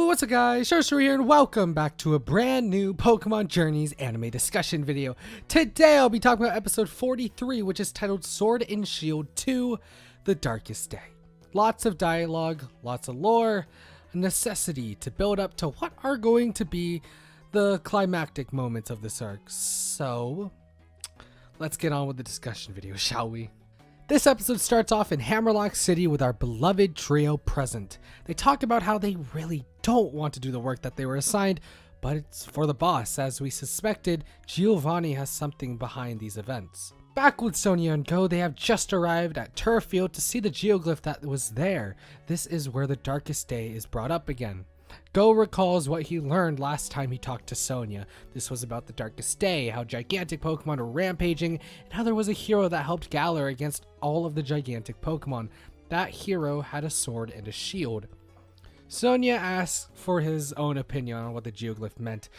What's up guys, ShinyHunterDestroyer here and welcome back to a brand new Pokemon Journeys anime discussion video. Today I'll be talking about episode 43, which is titled Sword and Shield 2, The Darkest Day. Lots of dialogue, lots of lore, a necessity to build up to what are going to be the climactic moments of this arc. So, let's get on with the discussion video, shall we? This episode starts off in Hammerlock City with our beloved trio present. They talk about how they really don't want to do the work that they were assigned, but it's for the boss. As we suspected, Giovanni has something behind these events. Back with Sonia and Goh, they have just arrived at Turffield to see the geoglyph that was there. This is where the Darkest Day is brought up again. Goh recalls what he learned last time he talked to Sonia. This was about the Darkest Day, how gigantic Pokemon were rampaging, and how there was a hero that helped Galar against all of the gigantic Pokemon. That hero had a sword and a shield. Sonia asks for his own opinion on what the geoglyph meant.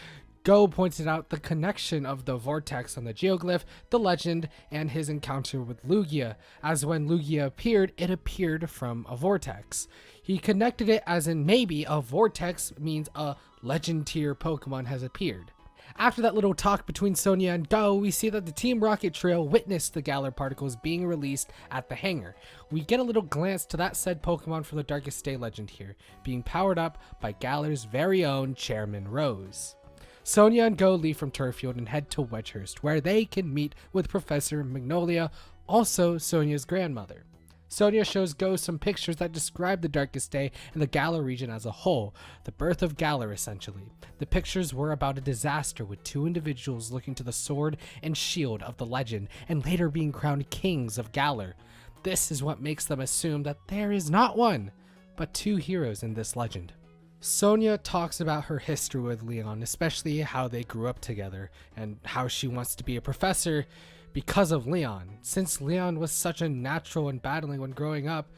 Goh pointed out the connection of the vortex on the geoglyph, the legend, and his encounter with Lugia, as when Lugia appeared, it appeared from a vortex. He connected it as in maybe a vortex means a legend tier Pokemon has appeared. After that little talk between Sonia and Goh, we see that the Team Rocket trio witnessed the Galar particles being released at the hangar. We get a little glance to that said Pokemon from the Darkest Day legend here, being powered up by Galar's very own Chairman Rose. Sonia and Goh leave from Turffield and head to Wedgehurst, where they can meet with Professor Magnolia, also Sonia's grandmother. Sonia shows Goh some pictures that describe the Darkest Day and the Galar region as a whole, the birth of Galar essentially. The pictures were about a disaster with two individuals looking to the sword and shield of the legend and later being crowned kings of Galar. This is what makes them assume that there is not one, but two heroes in this legend. Sonia talks about her history with Leon, especially how they grew up together and how she wants to be a professor because of Leon. Since Leon was such a natural in battling when growing up,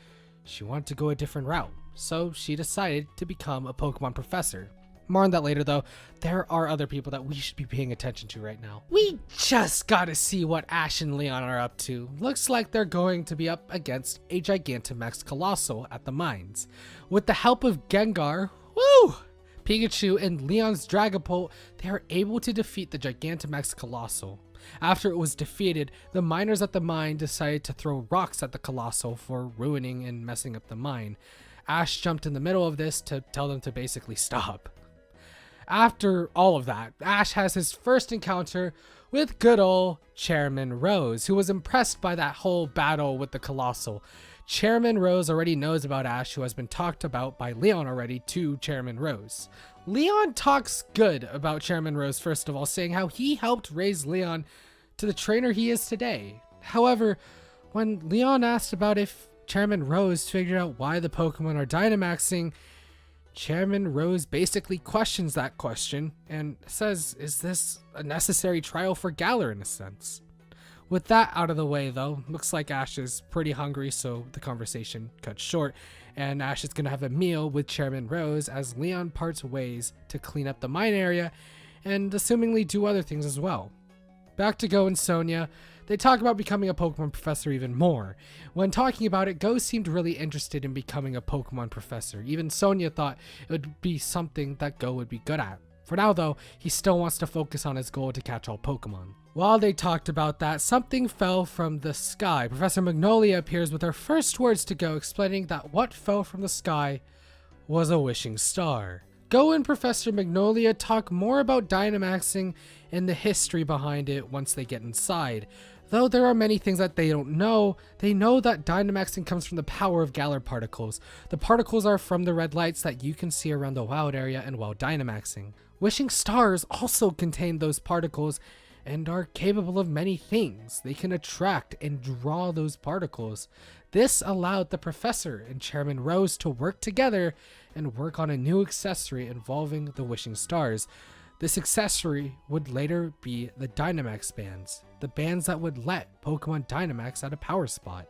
she wanted to go a different route, so she decided to become a Pokemon professor. More on that later though. There are other people that we should be paying attention to right now. We just gotta see what Ash and Leon are up to. Looks like they're going to be up against a Gigantamax Colossal at the mines. With the help of Gengar, Pikachu, and Leon's Dragapult, they are able to defeat the Gigantamax Colossal. After it was defeated, the miners at the mine decided to throw rocks at the Colossal for ruining and messing up the mine. Ash jumped in the middle of this to tell them to basically stop. After all of that, Ash has his first encounter with good old Chairman Rose, who was impressed by that whole battle with the Colossal. Chairman Rose already knows about Ash, who has been talked about by Leon already to Chairman Rose. Leon talks good about Chairman Rose, first of all, saying how he helped raise Leon to the trainer he is today. However, when Leon asked about if Chairman Rose figured out why the Pokemon are Dynamaxing, Chairman Rose basically questions that question and says, is this a necessary trial for Galar in a sense? With that out of the way though, looks like Ash is pretty hungry, so the conversation cuts short, and Ash is going to have a meal with Chairman Rose as Leon parts ways to clean up the mine area and assumingly do other things as well. Back to Goh and Sonia, they talk about becoming a Pokemon professor even more. When talking about it, Goh seemed really interested in becoming a Pokemon professor. Even Sonia thought it would be something that Goh would be good at. For now though, he still wants to focus on his goal to catch all Pokemon. While they talked about that, something fell from the sky. Professor Magnolia appears with her first words to Goh, explaining that what fell from the sky was a wishing star. Goh and Professor Magnolia talk more about Dynamaxing and the history behind it once they get inside. Though there are many things that they don't know, they know that Dynamaxing comes from the power of Galar particles. The particles are from the red lights that you can see around the wild area and while Dynamaxing. Wishing stars also contain those particles and are capable of many things. They can attract and draw those particles. This allowed the professor and Chairman Rose to work together and work on a new accessory involving the wishing stars. This accessory would later be the Dynamax bands, the bands that would let Pokemon Dynamax at a power spot.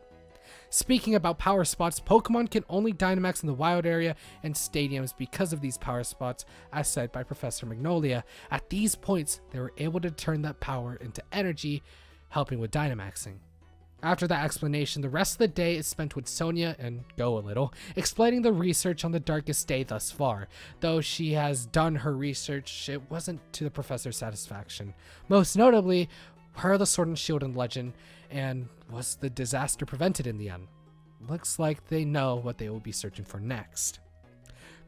Speaking about power spots, Pokemon can only Dynamax in the wild area and stadiums because of these power spots, as said by Professor Magnolia. At these points, they were able to turn that power into energy, helping with Dynamaxing. After that explanation, the rest of the day is spent with Sonia and Goh a little, explaining the research on the darkest day thus far. Though she has done her research, it wasn't to the professor's satisfaction. Most notably, where are the sword and shield and legend, and was the disaster prevented in the end? Looks like they know what they will be searching for next.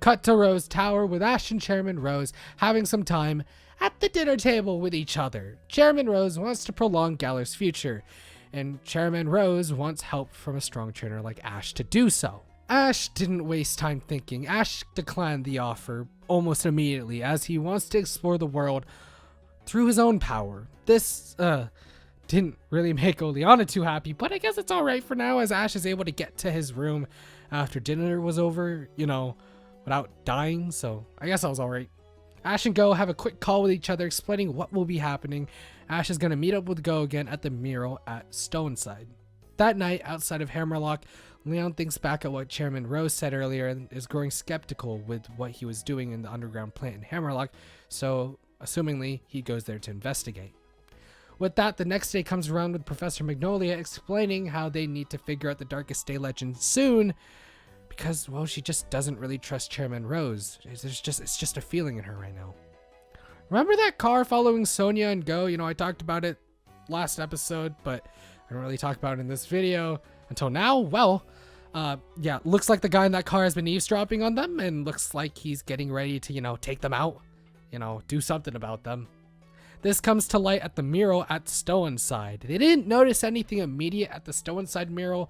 Cut to Rose Tower with Ash and Chairman Rose having some time at the dinner table with each other. Chairman Rose wants to prolong Galler's future, and Chairman Rose wants help from a strong trainer like Ash to do so. Ash didn't waste time thinking. Ash declined the offer almost immediately as he wants to explore the world through his own power. This didn't really make Oleana too happy, but I guess it's alright for now as Ash is able to get to his room after dinner was over, without dying, so I guess that was alright. Ash and Goh have a quick call with each other explaining what will be happening. Ash is going to meet up with Goh again at the mural at Stoneside. That night, outside of Hammerlock, Leon thinks back at what Chairman Rose said earlier and is growing skeptical with what he was doing in the underground plant in Hammerlock, so assumingly he goes there to investigate. With that, the next day comes around with Professor Magnolia explaining how they need to figure out the Darkest Day legend soon because, well, she just doesn't really trust Chairman Rose. It's just a feeling in her right now. Remember that car following Sonia and Goh? I talked about it last episode, but I don't really talk about it in this video until now. Well, yeah, looks like the guy in that car has been eavesdropping on them and looks like he's getting ready to, take them out, do something about them. This comes to light at the mural at Stoneside. They didn't notice anything immediate at the Stoneside mural,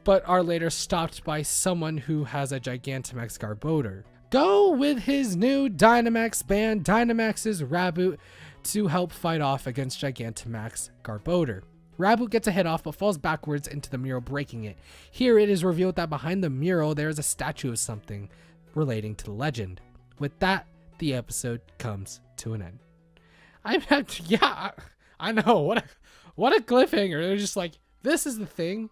but are later stopped by someone who has a Gigantamax Garbodor. Go with his new Dynamax band, Dynamax's Raboot, to help fight off against Gigantamax Garbodor. Raboot gets a hit off but falls backwards into the mural, breaking it. Here it is revealed that behind the mural there is a statue of something relating to the legend. With that, the episode comes to an end. Yeah, I know, what a cliffhanger. They're just like, this is the thing,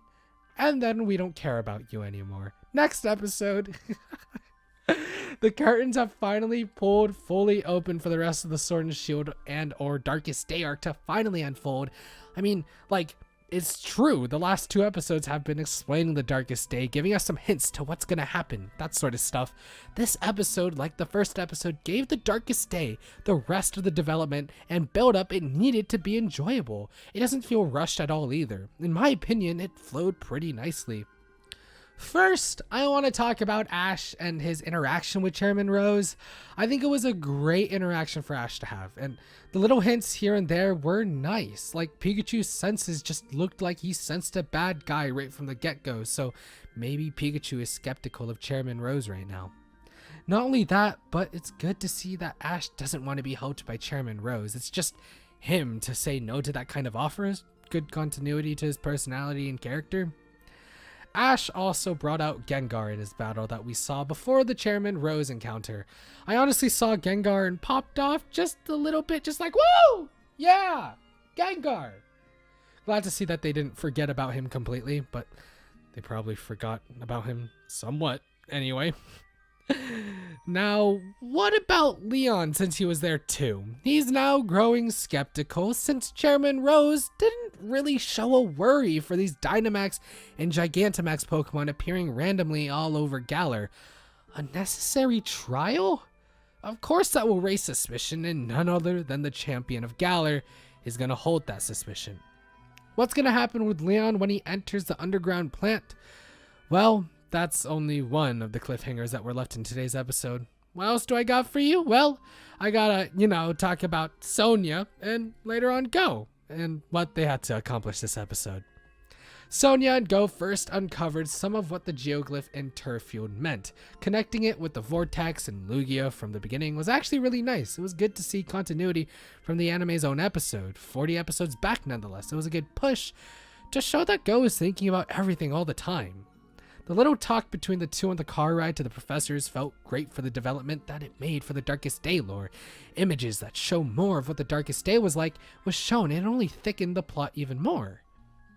and then we don't care about you anymore. Next episode. The curtains have finally pulled fully open for the rest of the Sword and Shield and or Darkest Day arc to finally unfold. I mean, it's true. The last 2 episodes have been explaining the Darkest Day, giving us some hints to what's going to happen, that sort of stuff. This episode, like the first episode, gave the Darkest Day the rest of the development and build up it needed to be enjoyable. It doesn't feel rushed at all either. In my opinion, it flowed pretty nicely. First, I want to talk about Ash and his interaction with Chairman Rose. I think it was a great interaction for Ash to have, and the little hints here and there were nice. Like Pikachu's senses just looked like he sensed a bad guy right from the get-go, so maybe Pikachu is skeptical of Chairman Rose right now. Not only that, but it's good to see that Ash doesn't want to be helped by Chairman Rose. It's just him to say no to that kind of offer is good continuity to his personality and character. Ash also brought out Gengar in his battle that we saw before the Chairman Rose encounter. I honestly saw Gengar and popped off just a little bit, just like, woo! Yeah! Gengar! Glad to see that they didn't forget about him completely, but they probably forgot about him somewhat anyway. Now, what about Leon since he was there too? He's now growing skeptical since Chairman Rose didn't really show a worry for these Dynamax and Gigantamax Pokemon appearing randomly all over Galar. A necessary trial? Of course that will raise suspicion, and none other than the champion of Galar is going to hold that suspicion. What's going to happen with Leon when he enters the underground plant? Well, that's only one of the cliffhangers that were left in today's episode. What else do I got for you? Well, I gotta, talk about Sonia and later on Goh and what they had to accomplish this episode. Sonia and Goh first uncovered some of what the geoglyph in Turffield meant. Connecting it with the Vortex and Lugia from the beginning was actually really nice. It was good to see continuity from the anime's own episode. 40 episodes back nonetheless. It was a good push to show that Goh is thinking about everything all the time. The little talk between the two on the car ride to the professors felt great for the development that it made for the Darkest Day lore. Images that show more of what the Darkest Day was like was shown, and it only thickened the plot even more.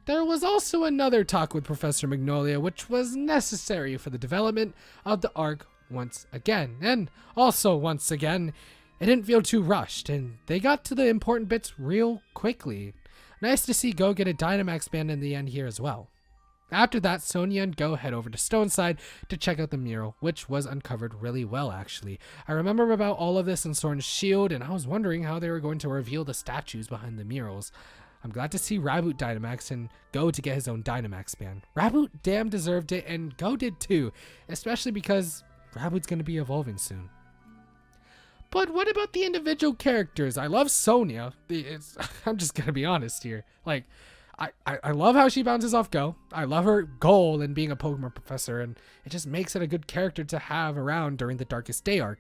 There was also another talk with Professor Magnolia, which was necessary for the development of the arc once again. And also once again, it didn't feel too rushed, and they got to the important bits real quickly. Nice to see Goh get a Dynamax band in the end here as well. After that, Sonia and Goh head over to Stoneside to check out the mural, which was uncovered really well actually. I remember about all of this in Sword and Shield, and I was wondering how they were going to reveal the statues behind the murals. I'm glad to see Raboot Dynamax and Goh to get his own Dynamax band. Raboot damn deserved it, and Goh did too, especially because Raboot's going to be evolving soon. But what about the individual characters? I love Sonia. I'm just going to be honest here. Like, I love how she bounces off Goh. I love her goal in being a Pokemon professor, and it just makes it a good character to have around during the Darkest Day arc.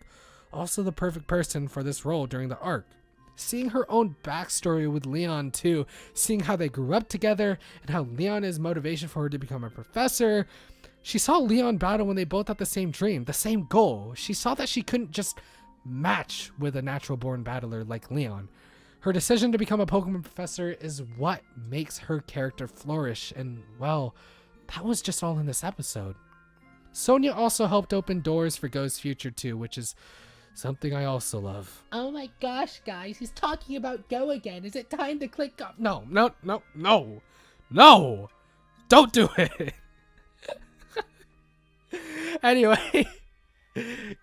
Also the perfect person for this role during the arc. Seeing her own backstory with Leon too, seeing how they grew up together, and how Leon is motivation for her to become a professor. She saw Leon battle when they both had the same dream, the same goal. She saw that she couldn't just match with a natural born battler like Leon. Her decision to become a Pokemon professor is what makes her character flourish, and well, that was just all in this episode. Sonia also helped open doors for Goh's future too, which is something I also love. Oh my gosh, guys, he's talking about Goh again. Is it time to click up? No, don't do it. Anyway,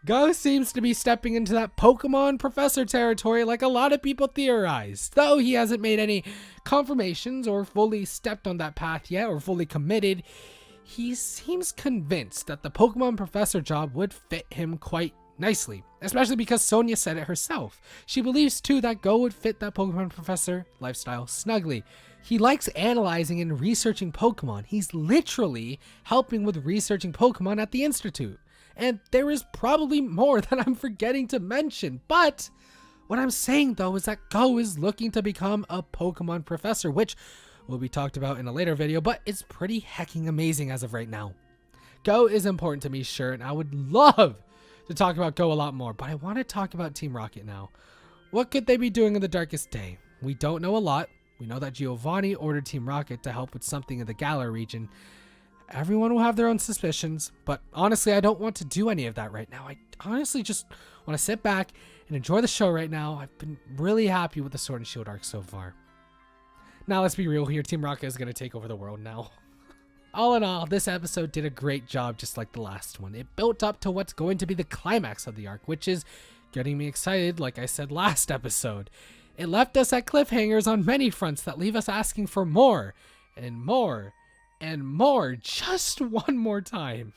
Goh seems to be stepping into that Pokemon professor territory like a lot of people theorized. Though he hasn't made any confirmations or fully stepped on that path yet or fully committed, he seems convinced that the Pokemon professor job would fit him quite nicely, especially because Sonia said it herself. She believes too that Goh would fit that Pokemon professor lifestyle snugly. He likes analyzing and researching Pokemon. He's literally helping with researching Pokemon at the Institute. And there is probably more that I'm forgetting to mention, but what I'm saying though is that Goh is looking to become a Pokemon professor, which will be talked about in a later video, but it's pretty hecking amazing as of right now. Goh is important to me, sure, and I would love to talk about Goh a lot more, but I want to talk about Team Rocket now. What could they be doing in the Darkest Day? We don't know a lot. We know that Giovanni ordered Team Rocket to help with something in the Galar region. Everyone will have their own suspicions, but honestly, I don't want to do any of that right now. I honestly just want to sit back and enjoy the show right now. I've been really happy with the Sword and Shield arc so far. Now, let's be real here. Team Rocket is going to take over the world now. All in all, this episode did a great job just like the last one. It built up to what's going to be the climax of the arc, which is getting me excited like I said last episode. It left us at cliffhangers on many fronts that leave us asking for more and more and more, just one more time.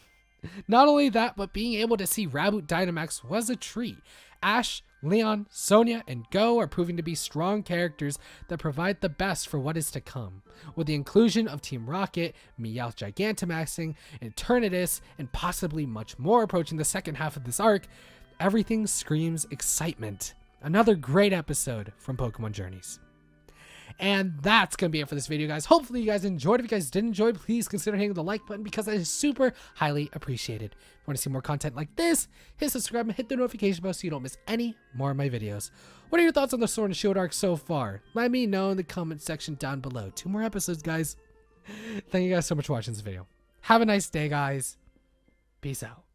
Not only that, but being able to see Raboot Dynamax was a treat. Ash, Leon, Sonia, and Goh are proving to be strong characters that provide the best for what is to come. With the inclusion of Team Rocket, Meowth Gigantamaxing, Eternatus, and possibly much more approaching the second half of this arc, everything screams excitement. Another great episode from Pokemon Journeys. And that's going to be it for this video, guys. Hopefully you guys enjoyed. If you guys did enjoy, please consider hitting the like button because that is super highly appreciated. If you want to see more content like this, hit subscribe and hit the notification bell so you don't miss any more of my videos. What are your thoughts on the Sword and Shield arc so far? Let me know in the comment section down below. 2 more episodes, guys. Thank you guys so much for watching this video. Have a nice day, guys. Peace out.